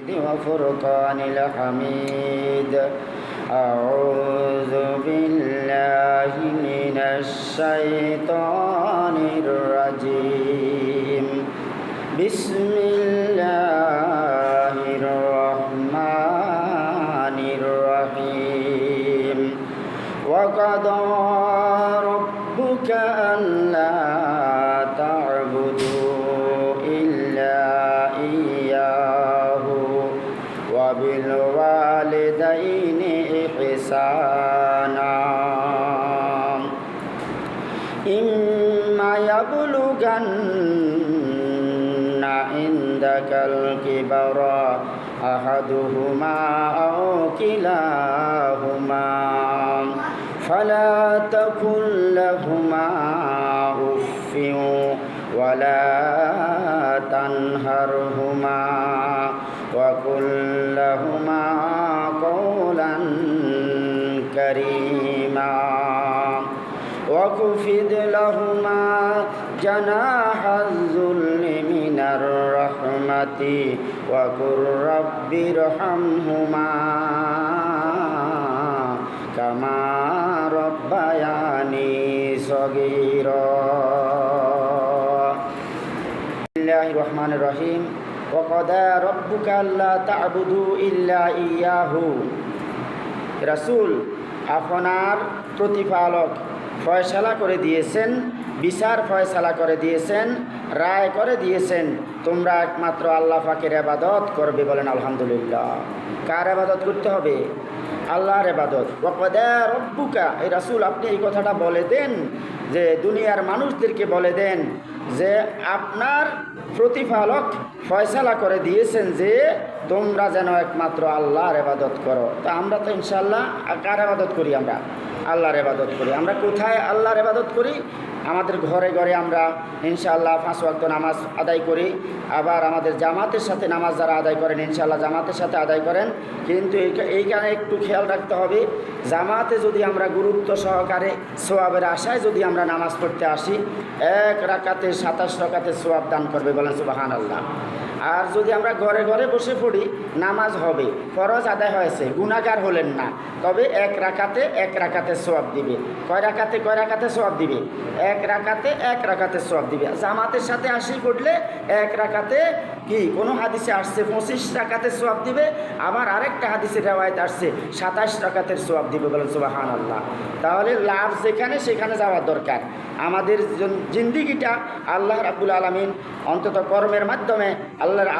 وفرقان الحميد. أعوذ بالله من الشيطان الرجيم. بسم الله الرحمن الرحيم. وقضى ربك ألا تعبدوا إلا إياه وبالوالدين إحسانا. إما يبلغن عندك الكبر أحدهما أو كلاهما فلا تقل لهما أف ولا تنهرهما وقل لهما قولا كريما واخفض لهما جناح الذل من الرحمة وقل رب ارحمهما كما ربياني صغيرا. بسم الله الرحمن الرحيم. وقضى ربك ألا تعبدوا إلا إياه. রাসূল আপনার প্রতিপালক ফয়সালা করে দিয়েছেন, বিচার ফয়সালা করে দিয়েছেন, রায় করে দিয়েছেন তোমরা একমাত্র আল্লাহ পাকের ইবাদত করবে। বলেন আলহামদুলিল্লাহ। কার ইবাদত করতে হবে? আল্লাহর ইবাদত। ওয়াকদা রব্বুকা, এই রাসূল আপনি এই কথাটা বলে দেন, যে দুনিয়ার মানুষদেরকে বলে দেন যে আপনার প্রতিপালক ফয়সালা করে দিয়েছেন যে তোমরা যেন একমাত্র আল্লাহর ইবাদত করো। তা আমরা তো ইনশাআল্লাহ কার ইবাদত করি? আমরা আল্লাহর ইবাদত করি। আমরা কোথায় আল্লাহর ইবাদত করি? আমাদের ঘরে ঘরে আমরা ইনশাআল্লাহ 5 ওয়াক্ত নামাজ আদায় করি। আবার আমাদের জামাতের সাথে নামাজ যারা আদায় করেন ইনশাআল্লাহ জামাতের সাথে আদায় করেন। কিন্তু এইখানে একটু খেয়াল রাখতে হবে, জামাতে যদি আমরা গুরুত্ব সহকারে সোয়াবের আশায় যদি আমরা নামাজ পড়তে আসি, 1 রাকাতে 27 রাকাতে সোয়াব দান করবে। বলেন সুবহানাল্লাহ। আর যদি আমরা ঘরে ঘরে বসে পড়ি, নামাজ হবে, ফরজ আদায় হয়েছে, গুনাহগার হলেন না, তবে 1 রাকাতে সোয়াব দিবে। কয় রাকাতে সোয়াব দিবে? 1 রাকাতে সোয়াব দিবে। জামাতের সাথে আসি পড়লে 1 রাকাতে কি কোনো হাদিসে আসছে 25 রাকাতে সোয়াব দিবে, আবার আরেকটা হাদিসের রিওয়ায়াত আসছে 27 রাকাতের সোয়াব দিবে। বলেন সুবহানাল্লাহ। তাহলে লাভ যেখানে সেখানে যাওয়ার দরকার। আমাদের জিন্দিগিটা আল্লাহ রাব্বুল আলামিন অন্তত কর্মের মাধ্যমে, আল্লাহর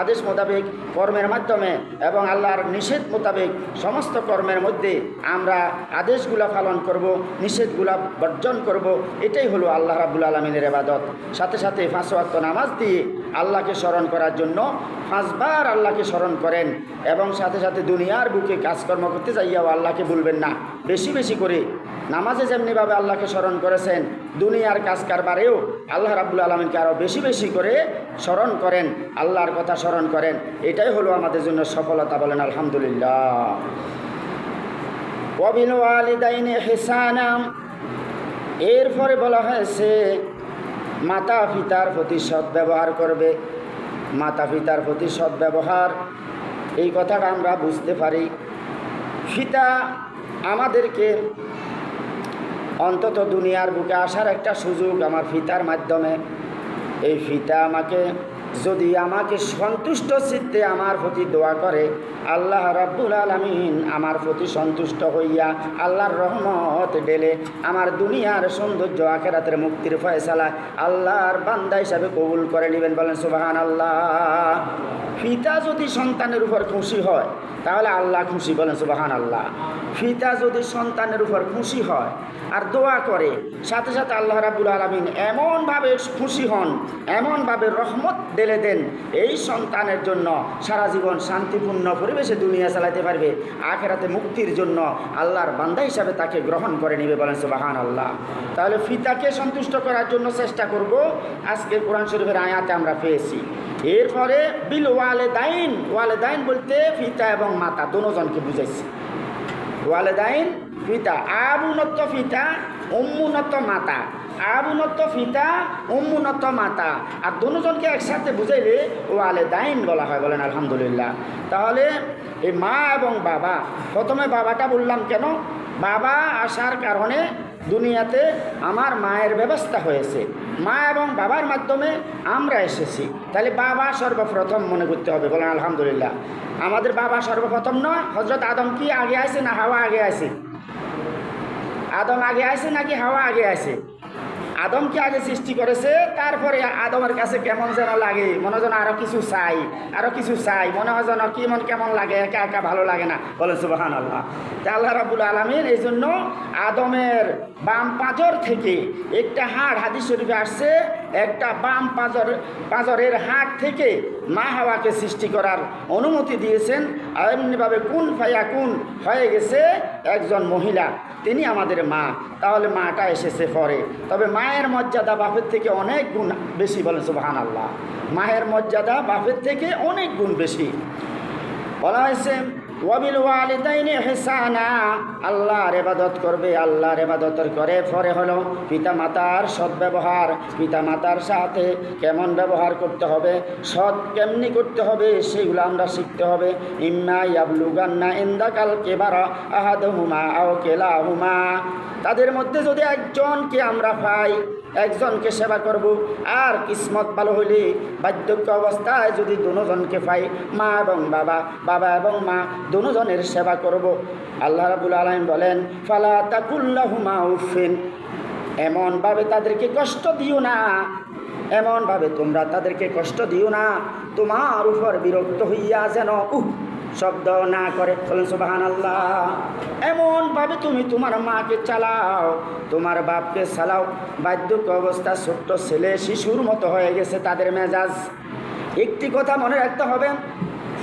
আদেশ মোতাবেক কর্মের মাধ্যমে এবং আল্লাহর নিষেধ মোতাবেক সমস্ত কর্মের মধ্যে আমরা আদেশগুলা পালন করব, নিষেধগুলা বর্জন করব। এটাই হলো আল্লাহ রাব্বুল আলামিনের ইবাদত। সাথে সাথে 5 ওয়াক্ত নামাজ দিয়ে আল্লাহকে স্মরণ করার জন্য 5 বার আল্লাহকে স্মরণ করেন, এবং সাথে সাথে দুনিয়ার বুকে কাজকর্ম করতে যাইয়াও আল্লাহকে ভুলবেন না। বেশি বেশি করে নামাজে যেমনিভাবে আল্লাহকে স্মরণ করেছেন, দুনিয়ার কাজ কারবারেও আল্লাহ রাব্বুল আলামিনকে আরও বেশি বেশি করে স্মরণ করেন, আল্লাহর কথা স্মরণ করেন। এটাই হলো আমাদের জন্য সফলতা। বলেন আলহামদুলিল্লাহ। ওয়াবিল ওয়ালিদাইনি ইহসানা, এরপরে বলা হয়েছে মাতা পিতার প্রতি সদ্ব্যবহার করবে। মাতা পিতার প্রতি সদ্ব্যবহার, এই কথাটা আমরা বুঝতে পারি। পিতা আমাদেরকে অন্তত দুনিয়ার বুকে আসার একটা সুযোগ আমার পিতার মাধ্যমে। এই পিতা আমাকে সন্তুষ্ট চিত্তে আমার প্রতি দোয়া করে, আল্লাহ রাব্বুল আলামিন আমার প্রতি সন্তুষ্ট হইয়া আল্লাহর রহমত ঢেলে আমার দুনিয়ার সৌন্দর্য আখিরাতের মুক্তির ফয়সালা আল্লাহর বান্দা হিসাবে কবুল করে নেবেন। বলেন সুবহানাল্লাহ। পিতা যদি সন্তানের উপর খুশি হয় তাহলে আল্লাহ খুশি। বলেন সুবহানাল্লাহ। পিতা যদি সন্তানের উপর খুশি হয় আর দোয়া করে, সাথে সাথে আল্লাহ রাব্বুল আলামিন এমনভাবে খুশি হন, এমনভাবে রহমত ঢেলে দেন, এই সন্তানের জন্য সারা জীবন শান্তিপূর্ণ পরিবেশে দুনিয়া চালাতে পারবে, আখিরাতে মুক্তির জন্য আল্লাহর বান্দা হিসাবে তাকে গ্রহণ করে নেবে। বলেন সুবহানাল্লাহ। তাহলে পিতাকে সন্তুষ্ট করার জন্য চেষ্টা করব। আজকের কোরআন শরীফের আয়াতে আমরা পেয়েছি। এরপরে বিল ওয়ালিদাইন, ওয়ালিদাইন বলতে পিতা এবং মাতা দুজনকে বুঝাইছি। ওয়ালিদাইন পিতা, আবুনত পিতা, উম্মুনত মাতা। আবুনত পিতা, উম্মুনত মাতা, আর দুজনকে একসাথে বুঝাইলে ওয়ালিদাইন বলা হয়। বলেন আলহামদুলিল্লাহ। তাহলে এই মা এবং বাবা, প্রথমে বাবাটা বললাম কেন? বাবা আসার কারণে দুনিয়াতে আমার মায়ের ব্যবস্থা হয়েছে, মা এবং বাবার মাধ্যমে আমরা এসেছি। তাহলে বাবা সর্বপ্রথম মনে করতে হবে। বলেন আলহামদুলিল্লাহ। আমাদের বাবা সর্বপ্রথম নয়? হযরত আদম কি আগে আছে না হাওয়া আগে আছে? আদম আগে আছে নাকি হাওয়া আগে আছে? আদমকে আগে সৃষ্টি করেছে, তারপরে আদমের কাছে কেমন যেন লাগে, মনে যেন আরও কিছু চাই, আরও কিছু চাই, মনে হয় যেন কেমন লাগে, একা একা ভালো লাগে না। বলেন সুবহানাল্লাহ। তা আল্লাহ রাব্বুল আলামিন এই জন্য আদমের বাম পাঁজর থেকে একটা হাড়, হাদিস শরীফে আসছে, একটা বাম পাঁজরের হাড় থেকে মা হাওয়াকে সৃষ্টি করার অনুমতি দিয়েছেন। আর এমনিভাবে কুন ফায়াকুন হয়ে গেছে একজন মহিলা, তিনি আমাদের মা। তাহলে মাটা এসেছে পরে। তবে মায়ের মর্যাদা বাপের থেকে অনেক গুণ বেশি। বলেন সুবহানাল্লাহ। মায়ের মর্যাদা বাপের থেকে অনেক গুণ বেশি। বলা হয়েছে ওয়াবিল ওয়ালিদাইনি ইহসানা, আল্লাহর ইবাদত করবে, আল্লাহর ইবাদত করে পরে হলো পিতামাতার সদ্ব্যবহার। পিতামাতার সাথে কেমন ব্যবহার করতে হবে, সৎ কেমনি করতে হবে, সেগুলো আমরা শিখতে হবে। ইম্মা ইয়াবলুগান্না ইনদাকাল কিবারা আহাদুহুমা আও কিলাহুমা, তাদের মধ্যে যদি একজনকে আমরা পাই, একজনকে সেবা করব। আর কিসমত ভালো হইলে বার্ধক্য অবস্থায় যদি দুজনকে পাই, মা এবং বাবা, বাবা এবং মা দুজনের সেবা করব। আল্লাহ রাব্বুল আলামিন বলেন ফালা তাকুল্লাহুমা উফিন, এমনভাবে তাদেরকে কষ্ট দিও না, এমনভাবে তোমরা তাদেরকে কষ্ট দিও না তোমার উপর বিরক্ত হইয়া যেন শব্দ না করে। বলেন সুবহানাল্লাহ। এমনভাবে তুমি তোমার মাকে চালাও, তোমার বাপকে চালাও। বার্ধক্য অবস্থা, ছোট্ট ছেলে শিশুর মতো হয়ে গেছে তাদের মেজাজ। একটি কথা মনে রাখতে হবে,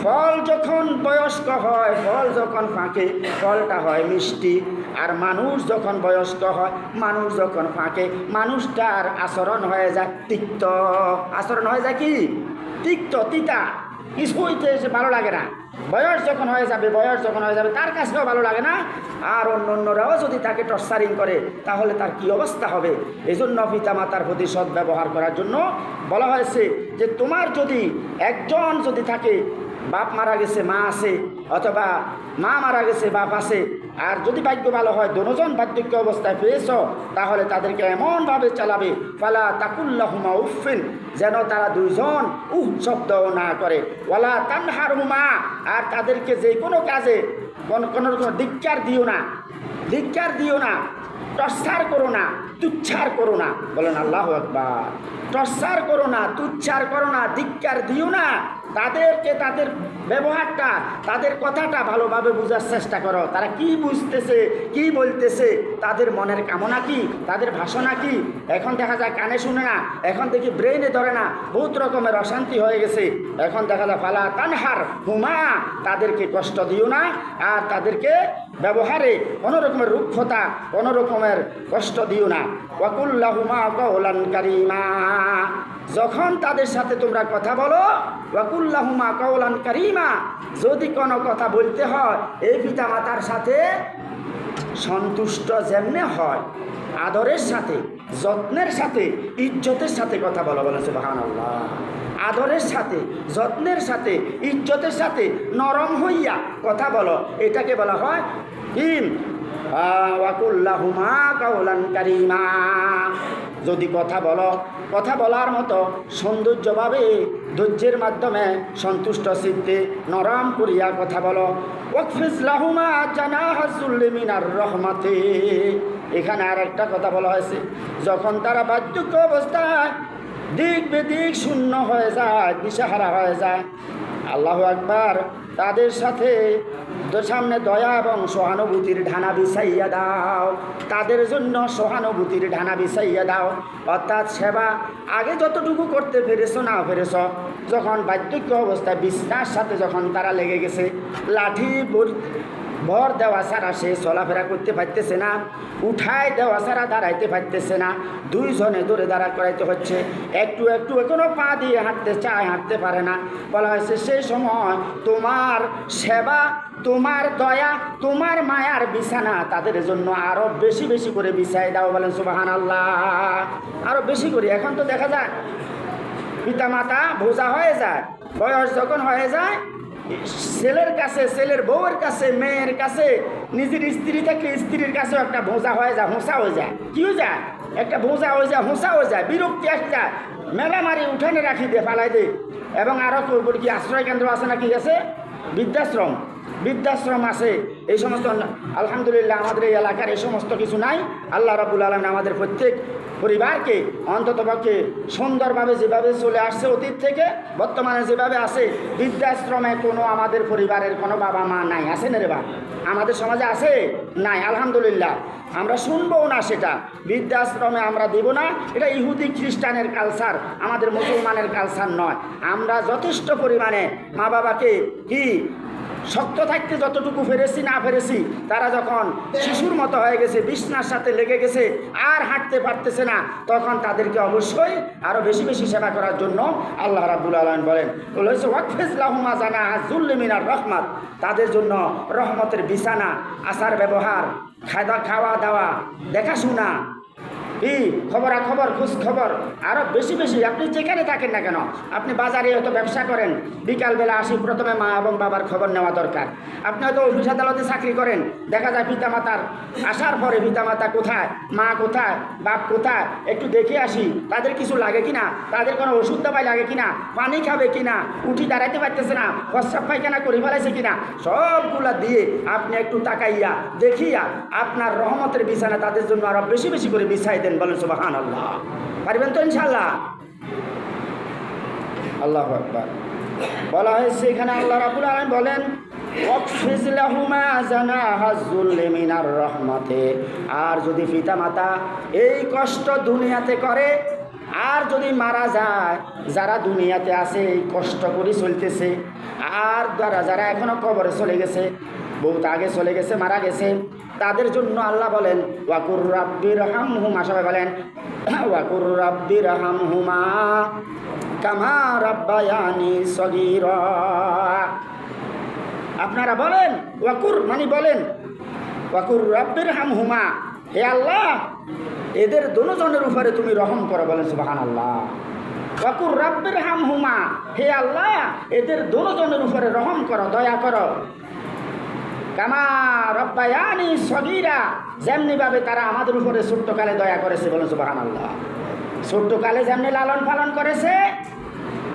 ফল যখন বয়স্ক হয়, ফল যখন ফাঁকে, ফলটা হয় মিষ্টি। আর মানুষ যখন বয়স্ক হয়, মানুষ যখন ফাঁকে, মানুষটার আচরণ হয়ে যায় তিক্ত। আচরণ হয়ে যায় কি? তিক্ত, তিতা, কিছুইতে এসে ভালো লাগে না। বয়স যখন হয়ে যাবে তার কাছেও ভালো লাগে না। আর অন্যরাও যদি তাকে টর্চারিং করে তাহলে তার কি অবস্থা হবে? এই জন্য পিতামাতার প্রতি সদ্ব্যবহার করার জন্য বলা হয়েছে যে তোমার যদি একজন যদি থাকে, বাপ মারা গেছে মা আছে, অথবা মা মারা গেছে বাপ আছে, আর যদি ভাগ্য ভালো হয় দুজন বার্ধক্য অবস্থায় পেয়েছ, তাহলে তাদেরকে এমনভাবে চালাবে ফালা তাকুল্লাহুমা উফিন, যেন তারা দুইজন শব্দ না করে। ওয়ালা তানহারহুমা, আর তাদেরকে যে কোনো কাজে কোনো রকম ধিক্কার দিও না, টর্চার করো না, তুচ্ছার করো না। বলেন আল্লাহু আকবার। টর্চার করো না, তুচ্ছার করো না, ধিক্কার দিও না। তাদেরকে তাদের ব্যবহারটা, তাদের কথাটা ভালোভাবে বোঝার চেষ্টা করো। তারা কি বুঝতেছে, কি বলতেছে, তাদের মনের কামনা কি, তাদের ভাষণা কি। এখন দেখা যায় কানে শুনে না, এখন দেখি ব্রেইনে ধরে না, বহুত রকমের অশান্তি হয়ে গেছে। এখন দেখা যায় ফালা তানহার হুমা, তাদেরকে কষ্ট দিও না, আর তাদেরকে ব্যবহারে কোনো রকমের রুক্ষতা, কোনো রকমের কষ্ট দিও না। ওয়াকুল্লাহুমা কাওলান কারীমা, যখন তাদের সাথে তোমরা কথা বলো, ওয়াকুল্লাহুমা কাওলান কারীমা, যদি কোনো কথা বলতে হয় এই পিতামাতার সাথে সন্তুষ্ট যেমনে হয়, আদরের সাথে, যত্নের সাথে, ইজ্জতের সাথে কথা বলো। বলেন সুবহানাল্লাহ। আদরের সাথে, যত্নের সাথে, ইজ্জতের সাথে নরম হইয়া কথা বলো, এটাকে বলা হয় কি? ওয়াকুল্লাহুমা কাওলান কারীমা। যদি কথা বলো, কথা বলার মতো সৌন্দর্যভাবে, ধৈর্যের মাধ্যমে, সন্তুষ্ট চিত্তে নরম করিয়া কথা বলো। ওয়াকফিজ লাহুমা জানাহা যুল্লি মিনার রহমাতি, এখানে আর একটা কথা বলা হয়েছে, যখন তারা বার্ধক্য অবস্থায় দিক বেদিক শূন্য হয়ে যায়, দিশাহারা হয়ে যায়, আল্লাহু আকবার, তাদের সাথে সামনে দয়া এবং সহানুভূতির ঢানা বিছাইয়া দাও, তাদের জন্য সহানুভূতির ঢানা বিছাইয়া দাও। অর্থাৎ সেবা আগে যতটুকু করতে পেরেছ না পেরেছ, যখন বার্ধক্য অবস্থায় বিছনার সাথে যখন তারা লেগে গেছে, লাঠি ভর দেওয়া ছাড়া সে চলাফেরা করতে পারতেছে না, উঠায় দেওয়া ছাড়া দাঁড়াইতে পারতেছে না, দুইজনে দূরে দাঁড়া করাইতে হচ্ছে, একটু একটু এখনো পা দিয়ে হাঁটতে চায়, হাঁটতে পারে না। বলা হয়েছে সেই সময় তোমার সেবা, তোমার দয়া, তোমার মায়ার বিছানা তাদের জন্য আরো বেশি বেশি করে বিছাই দাও। বলেন সুবহানাল্লাহ। আরো বেশি করে। এখন তো দেখা যায় পিতা মাতা বোঝা হয়ে যায়, বয়স যখন হয়ে যায় ছেলের কাছে, ছেলের বউয়ের কাছে, মেয়ের কাছে, নিজের স্ত্রী থাকলে স্ত্রীর কাছেও একটা বোঝা হয়ে যায়, হোঁসা হয়ে যায়। কি হয়ে যায়? একটা বোঝা হয়ে যায়, হোঁসা হয়ে যায়, বিরক্তি আসে যায়, মেলা মারি উঠানে রাখি দে, ফালাই দে। এবং আরও কি আশ্রয় কেন্দ্র আছে নাকি আছে, বৃদ্ধাশ্রম, বৃদ্ধাশ্রম আছে। এই সমস্ত আলহামদুলিল্লাহ আমাদের এই এলাকার এই সমস্ত কিছু নাই। আল্লাহ রাব্বুল আলামিন আমাদের প্রত্যেক পরিবারকে অন্ততপক্ষে সুন্দরভাবে যেভাবে চলে আসছে অতীত থেকে বর্তমানে যেভাবে আছে, বৃদ্ধাশ্রমে কোনো আমাদের পরিবারের কোনো বাবা মা নাই। আছে না রে বা? আমাদের সমাজে আছে? নাই। আলহামদুলিল্লাহ আমরা শুনবও না সেটা। বৃদ্ধাশ্রমে আমরা দেব না, এটা ইহুদি খ্রিস্টানের কালচার, আমাদের মুসলমানের কালচার নয়। আমরা যথেষ্ট পরিমাণে মা বাবাকে কি শক্ত থাকতে যতটুকু ফেরেছি না ফেরেছি, তারা যখন শিশুর মতো হয়ে গেছে, বিছনার সাথে লেগে গেছে, আর হাঁটতে পারতেছে না, তখন তাদেরকে অবশ্যই আরও বেশি বেশি সেবা করার জন্য আল্লাহ রাব্বুল আলামিন বলেন ওয়াকফিজ লাহুমা জানাহা যুল্লি মিনার রহমাত, তাদের জন্য রহমতের বিছানা, আচার ব্যবহার, খাওয়া দাওয়া, দেখাশোনা, খবরাখবর, খোঁজ খবর আরও বেশি বেশি। আপনি যেখানে থাকেন না কেন, আপনি বাজারে হয়তো ব্যবসা করেন, বিকালবেলা আসি প্রথমে মা এবং বাবার খবর নেওয়া দরকার। আপনি হয়তো অফিস আদালতে চাকরি করেন, দেখা যায় পিতামাতার আসার পরে পিতামাতা কোথায়, মা কোথায়, বাপ কোথায়, একটু দেখে আসি, তাদের কিছু লাগে কিনা, তাদের কোনো ওষুধ দাবাই লাগে কিনা, পানি খাবে কিনা, উঠি দাঁড়াইতে পারতেছে না, প্রস্রাব পায়খানা করে ফেলাইছে কিনা, সবগুলা দিয়ে আপনি একটু তাকাইয়া দেখিয়া আপনার রহমতের বিছানা তাদের জন্য আরো বেশি বেশি করে বিছাই দেন। বলেন সুবহানাল্লাহ। পারবেন তো ইনশাআল্লাহ? আল্লাহু আকবার। বলা হয়েছে এখানে আল্লাহ রাব্বুল আলামিন বলেন ওয়াকফিজ লাহুমা জানাহা যুল্লি মিনার রহমাতে, আর যদি পিতামাতা এই কষ্ট দুনিয়াতে করে, আর যদি মারা যায়, যারা দুনিয়াতে আছে এই কষ্ট করে চলতেছে, আর যারা এখনো কবরে চলে গেছে, বহুত আগে চলে গেছে, মারা গেছে, তাদের জন্য আল্লাহ বলেন ওয়াকুর রাব্বির হামহুমা, সবাই বলেন ওয়াকুর রাব্বির হামহুমা কামা রাব্বায়ানি সগীরা। আপনারা বলেন ওয়াকুর মানে বলেন ওয়াকুর রাব্বির হামহুমা, হে আল্লাহ এদের দুজনের উপরে তুমি রহম করো। বলেন সুবহানাল্লাহ। ওয়াকুর রাব্বির হামহুমা, হে আল্লাহ এদের দুজনের উপরে রহম করো, দয়া করো। কামা রব্বায়ানি সগীরা, যেমনিভাবে তারা আমাদের উপরে ছোট্টকালে দয়া করেছে। বলেন সুবহানাল্লাহ। ছোট্টকালে যেমনি লালন পালন করেছে,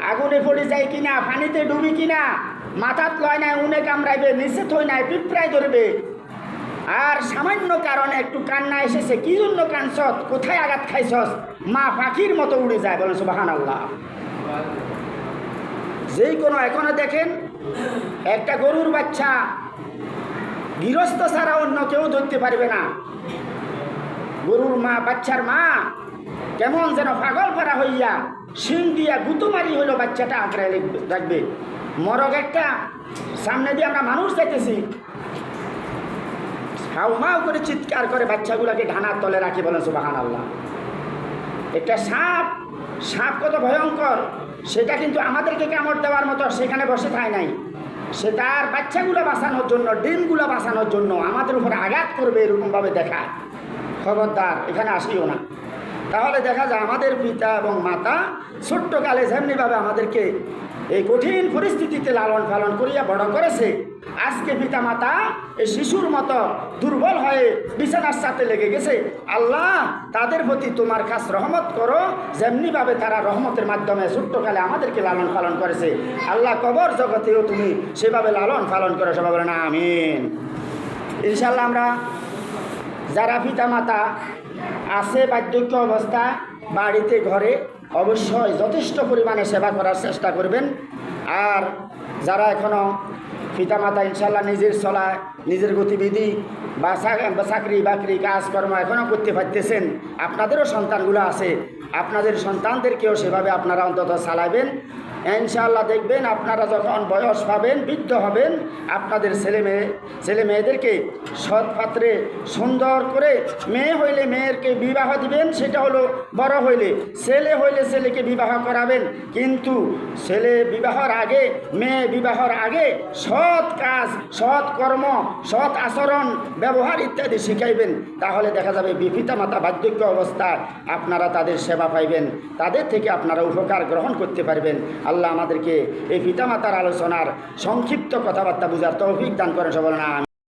আগুনে পড়ে যায় কিনা, পানিতে ডুবি কিনা, মাথাত লয় নাই, উনে কামড়াইবে, নিচে থই নাই, পিঁপড়ায় ধরবে, আর সামান্য কারণে একটু কান্না এসেছে, কি জন্য কাঁদছস, কোথায় আঘাত খাইছস, মা পাখির মতো উড়ে যায়। বলেন সুবহানাল্লাহ। যেই কোনো এখনো দেখেন একটা গরুর বাচ্চা গৃহস্থ ছাড়া অন্য কেউ ধরতে পারবে না। গরুর মা, বাচ্চার মা কেমন যেন পাগল পারা হইয়া শিং দিয়া গুতুমারি হইল বাচ্চাটা আঁকড়ে রাখবে। মরগ একটা সামনে দিয়ে আমরা মানুষ দেখতেছি, হাউমাউ করে চিৎকার করে বাচ্চাগুলাকে ঢানার তলে রাখি। বলেন সুবহানাল্লাহ। একটা সাপ কত ভয়ঙ্কর, সেটা কিন্তু আমাদেরকে কামড় দেওয়ার মতো সেখানে বসে থাকে নাই, সে তার বাচ্চাগুলো বাঁচানোর জন্য, ডিমগুলো বাঁচানোর জন্য আমাদের উপরে আঘাত করবে, এরকমভাবে দেখায়। খবরদার এখানে আসিও না। তাহলে দেখা যায় আমাদের পিতা এবং মাতা ছোট্টকালে যেমনিভাবে আমাদেরকে এই কঠিন পরিস্থিতিতে লালন পালন করিয়া বড় করেছে, আজকে পিতা মাতা এই শিশুর মতো দুর্বল হয়ে বিছানার সাথে লেগে গেছে। আল্লাহ তাদের প্রতি তোমার খাস রহমত করো, যেমনিভাবে তারা রহমতের মাধ্যমে ছোট্টকালে আমাদেরকে লালন পালন করেছে। আল্লাহ কবর জগতেও তুমি সেভাবে লালন পালন করো। সবাই বলেন আমিন। ইনশাআল্লাহ আমরা যারা পিতা মাতা আছে বার্ধক্য অবস্থা, বাড়িতে ঘরে অবশ্যই যথেষ্ট পরিমাণে সেবা করার চেষ্টা করবেন। আর যারা এখনও পিতামাতা ইনশাল্লাহ নিজের চলায়, নিজের গতিবিধি বা চাকরি বাকরি কাজকর্ম এখনও করতে পারতেছেন, আপনাদেরও সন্তানগুলো আছে, আপনাদের সন্তানদেরকেও সেভাবে আপনারা অন্তত চালাবেন। ইনশাআল্লাহ দেখবেন আপনারা যখন বয়স পাবেন, বৃদ্ধ হবেন, আপনাদের ছেলে মেয়েদেরকে সৎ পাত্রে সুন্দর করে, মেয়ে হইলে মেয়েরকে বিবাহ দিবেন, সেটা হলো বড় হইলে, ছেলে হইলে ছেলেকে বিবাহ করাবেন। কিন্তু ছেলে বিবাহর আগে, মেয়ে বিবাহর আগে সৎ কাজ, সৎ কর্ম, সৎ আচরণ, ব্যবহার ইত্যাদি শিখাইবেন। তাহলে দেখা যাবে পিতামাতা বার্ধক্য অবস্থায় আপনারা তাদের সেবা পাইবেন, তাদের থেকে আপনারা উপকার গ্রহণ করতে পারবেন। আল্লাহ আমাদেরকে এই পিতামাতার আলোচনার সংক্ষিপ্ত কথাবার্তা বুঝার তৌফিক দান করেন। সবাই না।